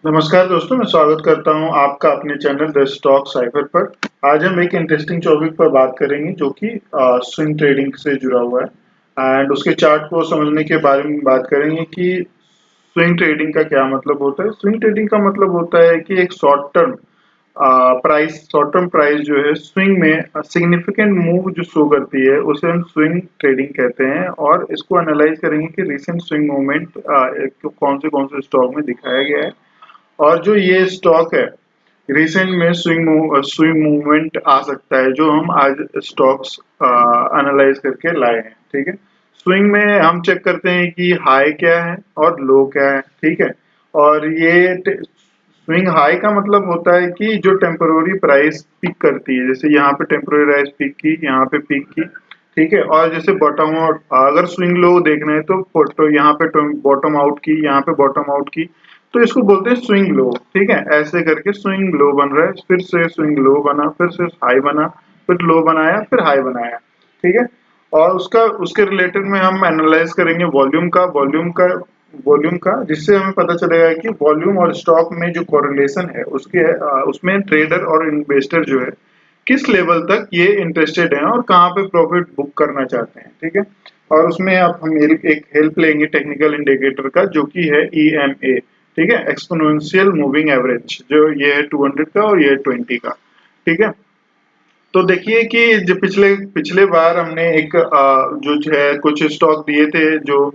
नमस्कार दोस्तों, मैं स्वागत करता हूं आपका अपने चैनल द स्टॉक साइफर पर। आज हम एक इंटरेस्टिंग टॉपिक पर बात करेंगे जो कि स्विंग ट्रेडिंग से जुड़ा हुआ है एंड उसके चार्ट को समझने के बारे में बात करेंगे कि स्विंग ट्रेडिंग का क्या मतलब होता है। स्विंग ट्रेडिंग का मतलब होता है कि एक शॉर्ट टर्म प्राइस जो है स्विंग में सिग्निफिकेंट मूव जो शो करती है उसे हम स्विंग ट्रेडिंग कहते हैं। और इसको एनालाइज करेंगे कि रिसेंट स्विंग मूवमेंट कौन से स्टॉक में दिखाया गया है और जो ये स्टॉक है रिसेंट में स्विंग मूवमेंट आ सकता है जो हम आज स्टॉक्स एनालाइज करके लाए हैं। ठीक है, स्विंग में हम चेक करते हैं कि हाई क्या है और लो क्या है। ठीक है, और ये स्विंग हाई का मतलब होता है कि जो टेम्पोररी प्राइस पिक करती है, जैसे यहाँ पे टेम्पोररी प्राइस पिक की, यहाँ पे पिक की। ठीक है, और जैसे बॉटम आउट, अगर स्विंग लो देखना है तो यहाँ पे बॉटम आउट की, यहाँ पे बॉटम आउट की, तो इसको बोलते हैं स्विंग लो। ठीक है, ऐसे करके स्विंग लो बन रहा है, फिर से स्विंग लो बना, फिर से हाई बना, फिर लो बनाया, फिर हाई बनाया। ठीक है, और उसका उसके रिलेटेड में हम एनालाइज करेंगे वॉल्यूम का, जिससे हमें पता चलेगा कि वॉल्यूम और स्टॉक में जो कोरिलेशन है उसमें ट्रेडर और इन्वेस्टर जो है किस लेवल तक ये इंटरेस्टेड हैं और कहाँ पे प्रॉफिट बुक करना चाहते हैं। ठीक है, और उसमें आप हम एक हेल्प लेंगे टेक्निकल इंडिकेटर का जो कि है EMA। ठीक है, एक्सपोनेंशियल मूविंग एवरेज, जो ये है 200 का और ये है 20 का। ठीक है, तो देखिए कि जो पिछले पिछले बार हमने जो है कुछ स्टॉक दिए थे, जो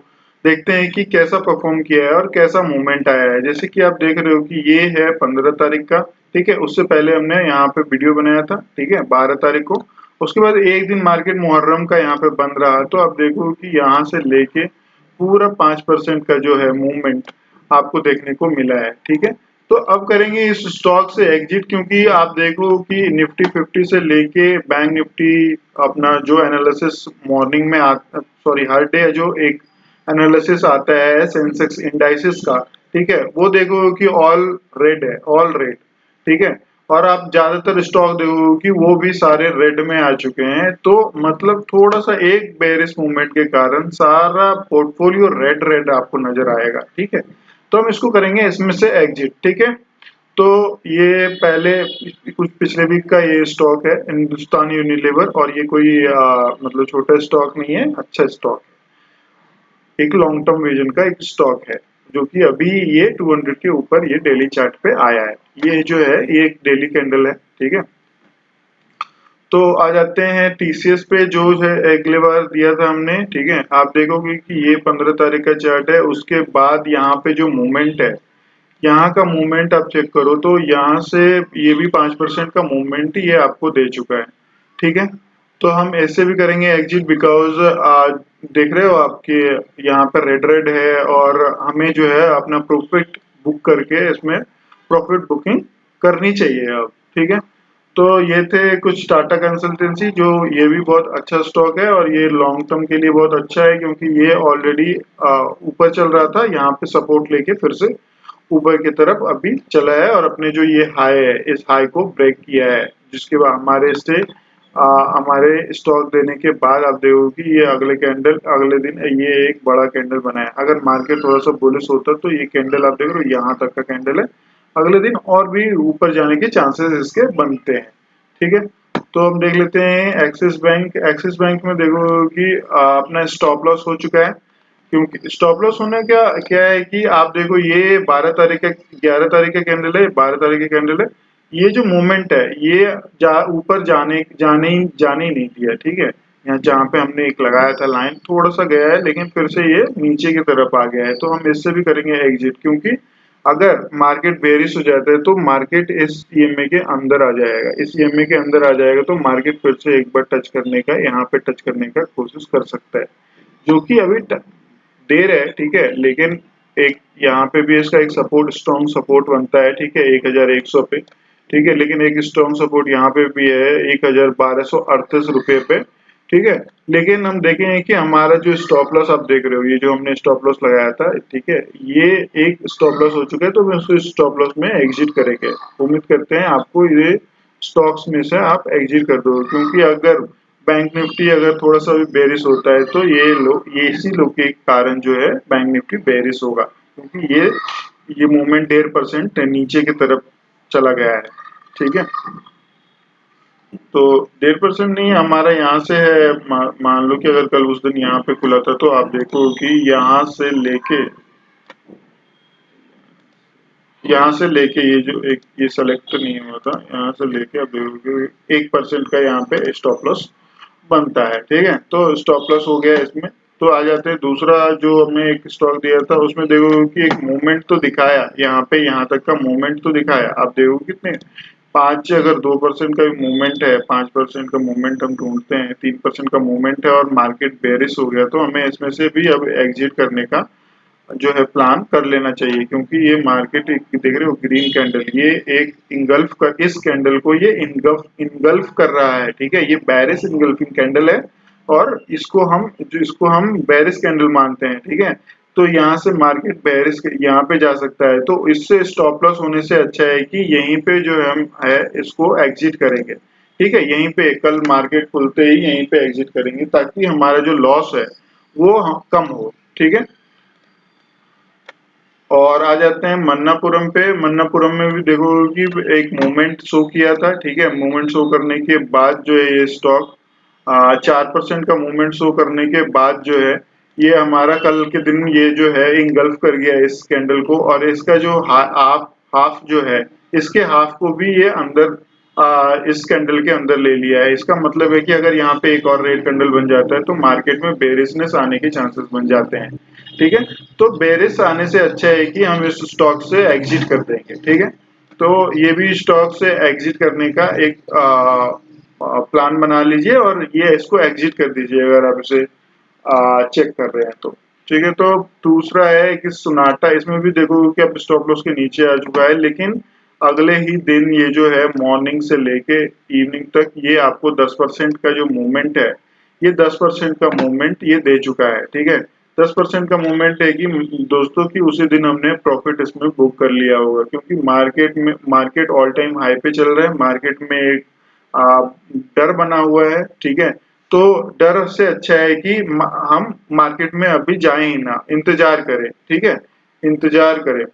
देखते हैं कि कैसा परफॉर्म किया है और कैसा मूवमेंट आया है। जैसे कि आप देख रहे हो कि ये है 15 तारीख का। ठीक है, उससे पहले हमने यहाँ पे वीडियो बनाया था, ठीक है, 12 तारीख को। उसके बाद एक दिन मार्केट मुहर्रम का यहाँ पे बंद रहा, तो आप देखो कि यहाँ से लेके पूरा 5% का जो है मूवमेंट आपको देखने को मिला है। ठीक है, तो अब करेंगे इस स्टॉक से एग्जिट, क्योंकि आप देखो कि निफ्टी 50 से लेके बैंक निफ्टी अपना जो एनालिसिस मॉर्निंग में आता, सॉरी हर डे जो एक एनालिसिस आता है सेंसेक्स इंडाइसिस का। ठीक है, वो देखो कि ऑल रेड है, ऑल रेड। ठीक है, और आप ज्यादातर स्टॉक देखो कि वो भी सारे रेड में आ चुके हैं, तो मतलब थोड़ा सा एक बेरिश मूवमेंट के कारण सारा पोर्टफोलियो रेड रेड आपको नजर आएगा। ठीक है, तो हम इसको करेंगे इसमें से एग्जिट। ठीक है, तो ये पहले कुछ पिछले वीक का ये स्टॉक है हिंदुस्तान यूनिलीवर, और ये कोई मतलब छोटा स्टॉक नहीं है, अच्छा स्टॉक है, एक लॉन्ग टर्म विजन का एक स्टॉक है, जो कि अभी ये 200 के ऊपर ये डेली चार्ट पे आया है। ये जो है ये एक डेली कैंडल है। ठीक है, तो आ जाते हैं TCS पे, जो है अगले बार दिया था हमने। ठीक है, आप देखोगे कि ये 15 तारीख का चार्ट है। उसके बाद यहाँ पे जो मूवमेंट है, यहाँ का मूवमेंट आप चेक करो तो यहाँ से ये भी 5% का मूवमेंट ये आपको दे चुका है। ठीक है, तो हम ऐसे भी करेंगे एग्जिट, बिकॉज देख रहे हो आपके यहाँ पर रेड रेड है, और हमें जो है अपना प्रॉफिट बुक करके इसमें प्रॉफिट बुकिंग करनी चाहिए अब। ठीक है, तो ये थे कुछ टाटा कंसल्टेंसी, जो ये भी बहुत अच्छा स्टॉक है और ये लॉन्ग टर्म के लिए बहुत अच्छा है, क्योंकि ये ऑलरेडी ऊपर चल रहा था, यहाँ पे सपोर्ट लेके फिर से ऊपर की तरफ अभी चला है और अपने जो ये हाई है इस हाई को ब्रेक किया है, जिसके बाद हमारे स्टॉक देने के बाद आप देखो कि ये अगले दिन ये एक बड़ा कैंडल बना है। अगर मार्केट थोड़ा सा बुलिश होता तो ये कैंडल आप देख रहे हो यहाँ तक का कैंडल है, अगले दिन और भी ऊपर जाने के चांसेस इसके बनते हैं। ठीक है, तो हम देख लेते हैं एक्सिस बैंक में देखो कि अपना स्टॉप लॉस हो चुका है, क्योंकि स्टॉप लॉस होना क्या क्या है कि आप देखो ये 12 तारीख का 11 तारीख का कैंडल है, 12 तारीख का कैंडल है। ये जो मूवमेंट है ये ऊपर जाने ही नहीं दिया। ठीक है, यहाँ जहाँ पे हमने एक लगाया था लाइन, थोड़ा सा गया है लेकिन फिर से ये नीचे की तरफ आ गया है, तो हम इससे भी करेंगे एग्जिट, क्योंकि अगर मार्केट बेरिश हो जाता है तो मार्केट इस EMA के अंदर आ जाएगा, इस EMA के अंदर आ जाएगा तो मार्केट फिर से एक बार टच करने का, यहाँ पे टच करने का कोशिश कर सकता है, जो कि अभी देर है। ठीक है, लेकिन एक यहाँ पे भी इसका एक स्ट्रॉन्ग सपोर्ट बनता है। ठीक है, 1100 पे। ठीक है, लेकिन एक स्ट्रॉन्ग सपोर्ट यहाँ पे भी है 1238 रुपये पे। ठीक है, लेकिन हम देखेंगे कि हमारा जो स्टॉप लॉस आप देख रहे हो, ये जो हमने स्टॉप लॉस लगाया था, ठीक है, ये एक स्टॉप लॉस हो चुका है, तो हम उसको स्टॉप लॉस में एग्जिट करेंगे। उम्मीद करते हैं आपको ये स्टॉक्स में से आप एग्जिट कर दो, क्योंकि अगर बैंक निफ्टी अगर थोड़ा सा भी बेरिश होता है तो ये इसी लोग के कारण जो है बैंक निफ्टी बेरिश होगा, क्योंकि ये ये मूवमेंट 1.5% नीचे की तरफ चला गया है, ठीक है। तो 1.5% नहीं, हमारा यहाँ से है, मान लो कि अगर कल उस दिन यहाँ पे खुला था तो आप देखो कि यहाँ से लेके ये जो एक ये सेलेक्ट नहीं हुआ था, यहाँ से लेके आप देखोगे 1% का यहाँ पे स्टॉप लॉस बनता है, ठीक है। तो स्टॉप लॉस हो गया इसमें। तो आ जाते हैं दूसरा जो हमने एक स्टॉक दिया था, उसमें देखो कि एक मूवमेंट तो दिखाया, यहाँ पे यहाँ तक का मूवमेंट तो दिखाया। आप देखो कितने 5, अगर 2% का भी मूवमेंट है, 5% का मूवमेंट हम ढूंढते हैं, 3% का मूवमेंट है और मार्केट बेरिश हो गया, तो हमें इसमें से भी अब एग्जिट करने का जो है प्लान कर लेना चाहिए, क्योंकि ये मार्केट देख रहे हो ग्रीन कैंडल, ये एक इंगल्फ कर, इस कैंडल को ये इंगल्फ कर रहा है, ठीक है। ये बेरिश इंगल्फिंग कैंडल है और इसको हम बेरिश कैंडल मानते हैं, ठीक है। तो यहाँ से मार्केट बेरिश यहाँ पे जा सकता है, तो इससे स्टॉप लॉस होने से अच्छा है कि यहीं पे जो हम है इसको एग्जिट करेंगे, ठीक है। यहीं पे कल मार्केट खुलते ही यहीं पे एग्जिट करेंगे, ताकि हमारा जो लॉस है वो कम हो, ठीक है। और आ जाते हैं मन्नापुरम पे। मन्नापुरम में भी देखो कि एक मूवमेंट शो किया था, ठीक है। मूवमेंट शो करने के बाद जो है ये स्टॉक 4% का मूवमेंट शो करने के बाद जो है ये हमारा कल के दिन ये जो है इंगल्फ कर गया इस कैंडल को, और इसका जो हाफ जो है, इसके हाफ को भी ये अंदर इस कैंडल के अंदर ले लिया है। इसका मतलब है कि अगर यहाँ पे एक और रेड कैंडल बन जाता है तो मार्केट में बेरिशनेस आने के चांसेस बन जाते हैं, ठीक है। तो बेरिश आने से अच्छा है कि हम इस स्टॉक से एग्जिट कर देंगे, ठीक है। तो ये भी स्टॉक से एग्जिट करने का एक प्लान बना लीजिए और ये इसको एग्जिट कर दीजिए अगर आप इसे चेक कर रहे हैं तो, ठीक है। तो दूसरा है कि सोनाटा, इसमें भी देखो कि अब स्टॉप लॉस के नीचे आ चुका है, लेकिन अगले ही दिन ये जो है मॉर्निंग से लेके इवनिंग तक ये आपको 10% का जो मूवमेंट है, ये 10% का मूवमेंट ये दे चुका है, ठीक है। 10% का मूवमेंट है कि दोस्तों की उसी दिन हमने प्रॉफिट इसमें बुक कर लिया होगा, क्योंकि मार्केट ऑल टाइम हाई पे चल रहा है, मार्केट में एक डर बना हुआ है, ठीक है। तो डर से अच्छा है कि हम मार्केट में अभी जाए ही ना, इंतजार करें, ठीक है। इंतजार करें,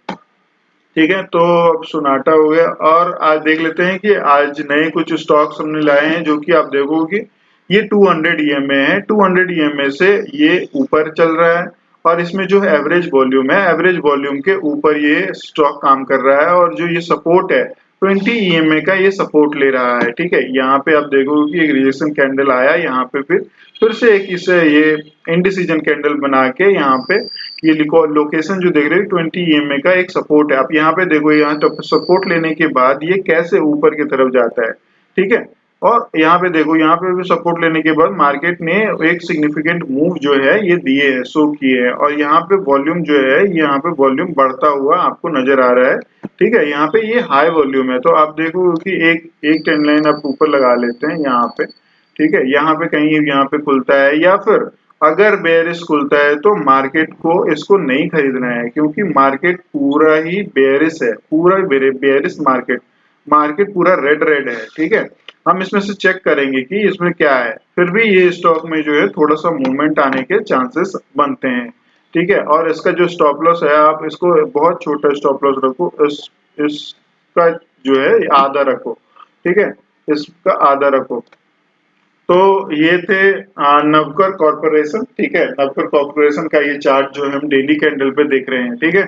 ठीक है। तो अब सोनाटा हो गया, और आज देख लेते हैं कि आज नए कुछ स्टॉक्स हमने लाए हैं, जो कि आप देखोगे ये 200 ईएमए है। 200 ईएमए से ये ऊपर चल रहा है, और इसमें जो एवरेज वॉल्यूम है, एवरेज वॉल्यूम के ऊपर ये स्टॉक काम कर रहा है, और जो ये सपोर्ट है 20 ईएमए का ये सपोर्ट ले रहा है, ठीक है। यहाँ पे आप देखोगे कि एक रिजेक्शन कैंडल आया, यहाँ पे फिर से एक इसे ये इंडिसीजन कैंडल बना के यहाँ पे ये लिखो लोकेशन जो देख रहे हो 20 ईएमए का एक सपोर्ट है। आप यहाँ पे देखो, यहाँ तो सपोर्ट लेने के बाद ये कैसे ऊपर की तरफ जाता है, ठीक है। और यहाँ पे देखो, यहाँ पे भी सपोर्ट लेने के बाद मार्केट ने एक सिग्निफिकेंट मूव जो है ये दिए हैं, शो किए हैं, और यहाँ पे वॉल्यूम जो है, यहाँ पे वॉल्यूम बढ़ता हुआ आपको नजर आ रहा है, ठीक है। यहाँ पे ये हाई वॉल्यूम है, तो आप देखो कि एक ट्रेंड लाइन आप ऊपर लगा लेते हैं यहाँ पे, ठीक है। यहाँ पे कहीं यहाँ पे खुलता है, या फिर अगर बेयरिश खुलता है तो मार्केट को इसको नहीं खरीदना है, क्योंकि मार्केट पूरा ही बेयरिश है, पूरा बेयरिश मार्केट पूरा रेड रेड है, ठीक है। हम इसमें से चेक करेंगे कि इसमें क्या है, फिर भी ये स्टॉक में जो है थोड़ा सा मूवमेंट आने के चांसेस बनते हैं, ठीक है। और इसका जो स्टॉप लॉस है, आप इसको बहुत छोटा स्टॉप लॉस रखो, इसका जो है आधा रखो, ठीक है। इसका आधा रखो। तो ये थे नवकर कॉर्पोरेशन, ठीक है। नवकर कॉर्पोरेशन का ये चार्ट जो है हम डेली कैंडल पे देख रहे हैं, ठीक है।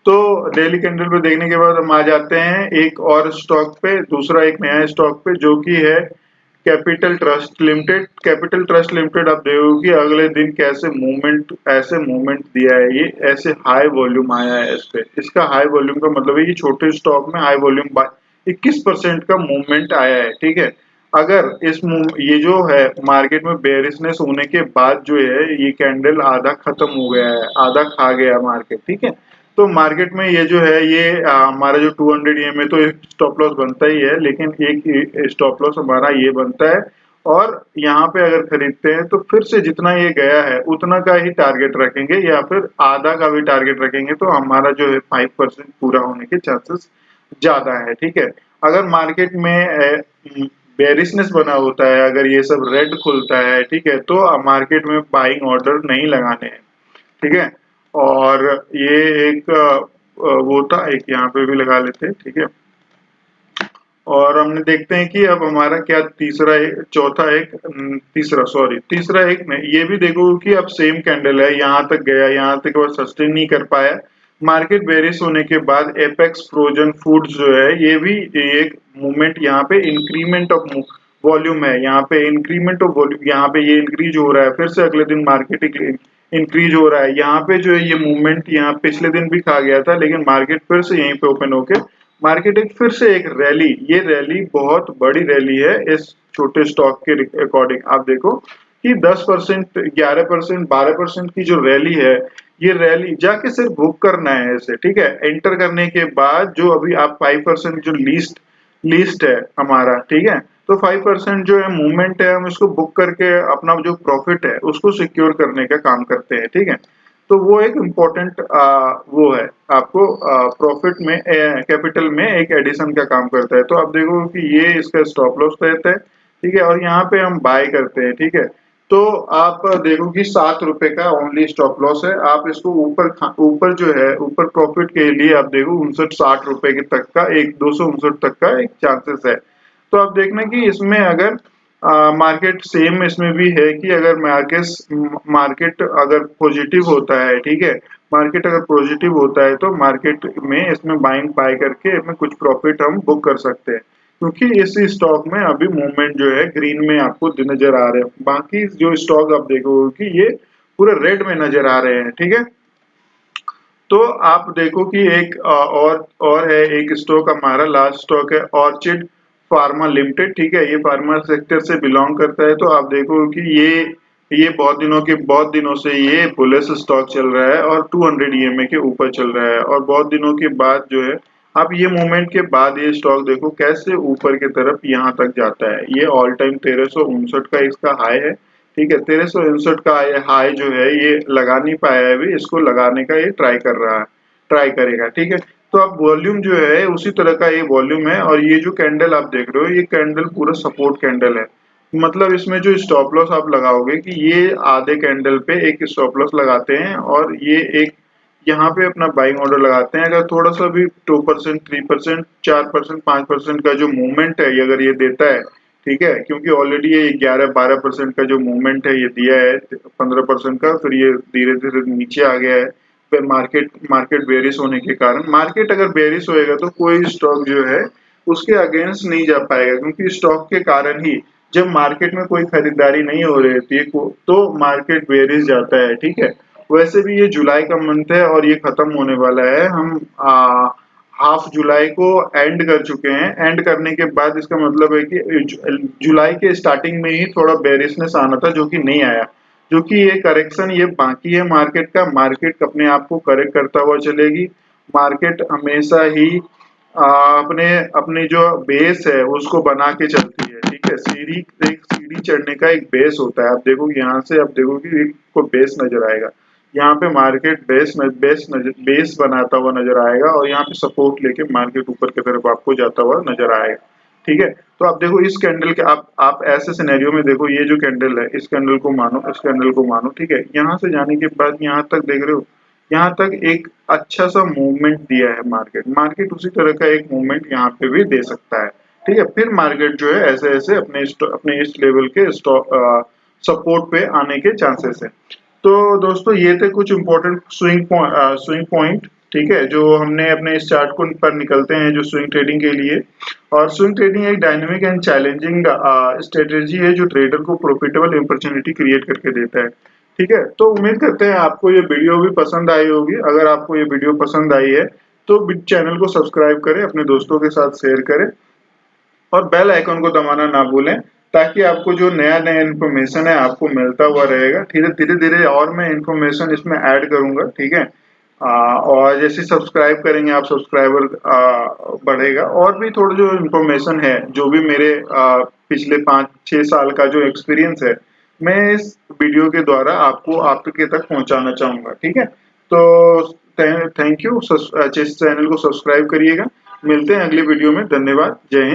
तो डेली कैंडल पे देखने के बाद हम आ जाते हैं एक और स्टॉक पे, दूसरा एक नया स्टॉक पे, जो कि है capital trust limited. Capital trust limited आप देखोगे अगले दिन कैसे ऐसे मूवमेंट दिया है, ये ऐसे हाई वॉल्यूम आया है इस पे। इसका हाई वॉल्यूम का मतलब है कि छोटे स्टॉक में हाई वॉल्यूम 21% का मूवमेंट आया है, ठीक है। अगर ये जो है मार्केट में बेरिशनेस होने के बाद जो है ये कैंडल आधा खत्म हो गया है, आधा खा गया मार्केट, ठीक है। तो मार्केट में ये जो है ये हमारा जो 200 ईएमए तो एक स्टॉप लॉस बनता ही है, लेकिन एक स्टॉप लॉस हमारा ये बनता है, और यहाँ पे अगर खरीदते हैं तो फिर से जितना ये गया है उतना का ही टारगेट रखेंगे, या फिर आधा का भी टारगेट रखेंगे, तो हमारा जो है 5% पूरा होने के चांसेस ज्यादा है, ठीक है। अगर मार्केट में बेरिशनेस बना होता है, अगर ये सब रेड खुलता है, ठीक है, तो मार्केट में बाइंग ऑर्डर नहीं लगाने हैं, ठीक है। और ये एक वो था, एक यहाँ पे भी लगा लेते हैं, ठीक है। और हमने देखते हैं कि अब हमारा क्या तीसरा चौथा एक तीसरा एक में ये भी देखो कि अब सेम कैंडल है, यहाँ तक गया, यहाँ तक वो सस्टेन नहीं कर पाया। मार्केट बेरिश होने के बाद एपेक्स फ्रोजन फूड्स जो है ये भी एक मूवमेंट, यहाँ पे इंक्रीमेंट ऑफ वॉल्यूम है, यहाँ पे इंक्रीमेंट ऑफ वॉल्यूम, यहाँ पे ये इंक्रीज हो रहा है, फिर से अगले दिन मार्केट इंक्रीज हो रहा है। यहाँ पे जो है ये मूवमेंट यहाँ पिछले दिन भी खा गया था, लेकिन मार्केट फिर से यहीं पे ओपन होके मार्केट एक फिर से एक रैली, ये रैली बहुत बड़ी रैली है इस छोटे स्टॉक के अकॉर्डिंग। आप देखो कि 10%, 11%, 12% की जो रैली है, ये रैली जाके सिर्फ बुक करना है इसे, ठीक है। एंटर करने के बाद जो अभी आप 5% जो लीस्ट है हमारा, ठीक है, तो 5% जो है मूवमेंट है, हम इसको बुक करके अपना जो प्रॉफिट है उसको सिक्योर करने का काम करते हैं, ठीक है। तो वो एक इम्पोर्टेंट वो है, आपको प्रॉफिट में कैपिटल में एक एडिशन का काम करता है। तो आप देखो कि ये इसका स्टॉप लॉस रहता है, ठीक है, और यहाँ पे हम बाय करते हैं, ठीक है। तो आप देखो कि ₹7 का ओनली स्टॉप लॉस है, आप इसको ऊपर जो है ऊपर प्रॉफिट के लिए आप देखो 59-60 के तक का, एक 259 तक का एक चांसेस है। तो आप देखना कि इसमें अगर मार्केट सेम इसमें भी है कि अगर मार्केट अगर पॉजिटिव होता है, ठीक है, मार्केट अगर पॉजिटिव होता है तो मार्केट में इसमें बाइंग बाय करके इसमें कुछ प्रॉफिट हम बुक कर सकते हैं, क्योंकि इसी स्टॉक में अभी मूवमेंट जो है ग्रीन में आपको नजर आ रहे हैं। बाकी जो स्टॉक आप देखोगे कि ये पूरे रेड में नजर आ रहे हैं, ठीक है। तो आप देखो कि एक और है एक स्टॉक, हमारा लास्ट स्टॉक है ऑर्चिड फार्मा लिमिटेड, ठीक है। ये फार्मा सेक्टर से बिलोंग करता है। तो आप देखो कि ये बहुत दिनों से ये बुलिश स्टॉक चल रहा है और 200 EMA के ऊपर चल रहा है, और बहुत दिनों के बाद जो है अब ये मूवमेंट के बाद ये स्टॉक देखो कैसे ऊपर की तरफ यहाँ तक जाता है। ये ऑल टाइम 1359 का इसका हाई है, ठीक है। 1359 का हाई जो है ये लगा नहीं पाया है अभी, इसको लगाने का ये ट्राई करेगा, ठीक है। तो अब वॉल्यूम जो है उसी तरह का ये वॉल्यूम है, और ये जो कैंडल आप देख रहे हो ये कैंडल पूरा सपोर्ट कैंडल है। मतलब इसमें जो स्टॉप लॉस आप लगाओगे कि ये आधे कैंडल पे एक स्टॉप लॉस लगाते हैं, और ये एक यहाँ पे अपना बाइंग ऑर्डर लगाते हैं। अगर थोड़ा सा भी 2%, 3%, 4%, 5% का जो मूवमेंट है, ये अगर ये देता है, ठीक है, क्योंकि ऑलरेडी ये 11-12% का जो मूवमेंट है ये दिया है 15% का, फिर ये धीरे धीरे नीचे आ गया है। फिर मार्केट बेरिश होने के कारण, मार्केट अगर बेरिश होएगा तो कोई स्टॉक जो है उसके अगेंस्ट नहीं जा पाएगा, क्योंकि स्टॉक के कारण ही जब मार्केट में कोई खरीदारी नहीं हो रही थी तो मार्केट बेरिश जाता है, ठीक है। वैसे भी ये जुलाई का मंथ है और ये खत्म होने वाला है। हम हाफ जुलाई को एंड कर चुके हैं। एंड करने के बाद इसका मतलब है कि जुलाई के स्टार्टिंग में ही थोड़ा बेरिशनेस आना था, जो कि नहीं आया, जो कि ये करेक्शन ये बाकी है मार्केट का। मार्केट अपने आप को करेक्ट करता हुआ चलेगी। मार्केट हमेशा ही अपने अपनी जो बेस है उसको बना के चलती है, ठीक है। एक सीढ़ी चढ़ने का एक बेस होता है। आप देखो यहाँ से, आप देखो कि एक को बेस नजर आएगा, यहाँ पे मार्केट बेस बनाता हुआ नजर आएगा, और यहाँ पे सपोर्ट लेके मार्केट ऊपर की तरफ आपको जाता हुआ नजर आएगा, ठीक है। तो आप देखो इस कैंडल के आप ऐसे सिनेरियो में देखो, ये जो कैंडल है इस कैंडल को मानो, इस कैंडल को मानो, ठीक है। यहाँ से जाने के बाद यहाँ तक देख रहे हो, यहाँ तक एक अच्छा सा मूवमेंट दिया है मार्केट उसी तरह का एक मूवमेंट यहाँ पे भी दे सकता है, ठीक है। फिर मार्केट जो है ऐसे ऐसे अपने इस लेवल के सपोर्ट पे आने के चांसेस है। तो दोस्तों ये थे कुछ इंपॉर्टेंट स्विंग पॉइंट, ठीक है, जो हमने अपने इस चार्ट को पर निकलते हैं जो स्विंग ट्रेडिंग के लिए। और स्विंग ट्रेडिंग एक डायनेमिक एंड चैलेंजिंग स्ट्रेटेजी है जो ट्रेडर को प्रॉफिटेबल अपॉर्चुनिटी क्रिएट करके देता है, ठीक है। तो उम्मीद करते हैं आपको ये वीडियो भी पसंद आई होगी। अगर आपको ये वीडियो पसंद आई है तो चैनल को सब्सक्राइब करें, अपने दोस्तों के साथ शेयर करें, और बेल आइकन को दबाना ना भूलें, ताकि आपको जो नया नया इन्फॉर्मेशन है आपको मिलता हुआ रहेगा। धीरे धीरे और मैं इन्फॉर्मेशन इसमें ऐड करूंगा, ठीक है। और जैसे सब्सक्राइब करेंगे आप, सब्सक्राइबर बढ़ेगा। और भी थोड़ा जो इन्फॉर्मेशन है, जो भी मेरे पिछले 5-6 साल का जो एक्सपीरियंस है, मैं इस वीडियो के द्वारा आपको आपके तक पहुंचाना चाहूंगा, ठीक है। तो थैंक यू, चैनल को सब्सक्राइब करिएगा। मिलते हैं अगले वीडियो में। धन्यवाद। जय हिंद।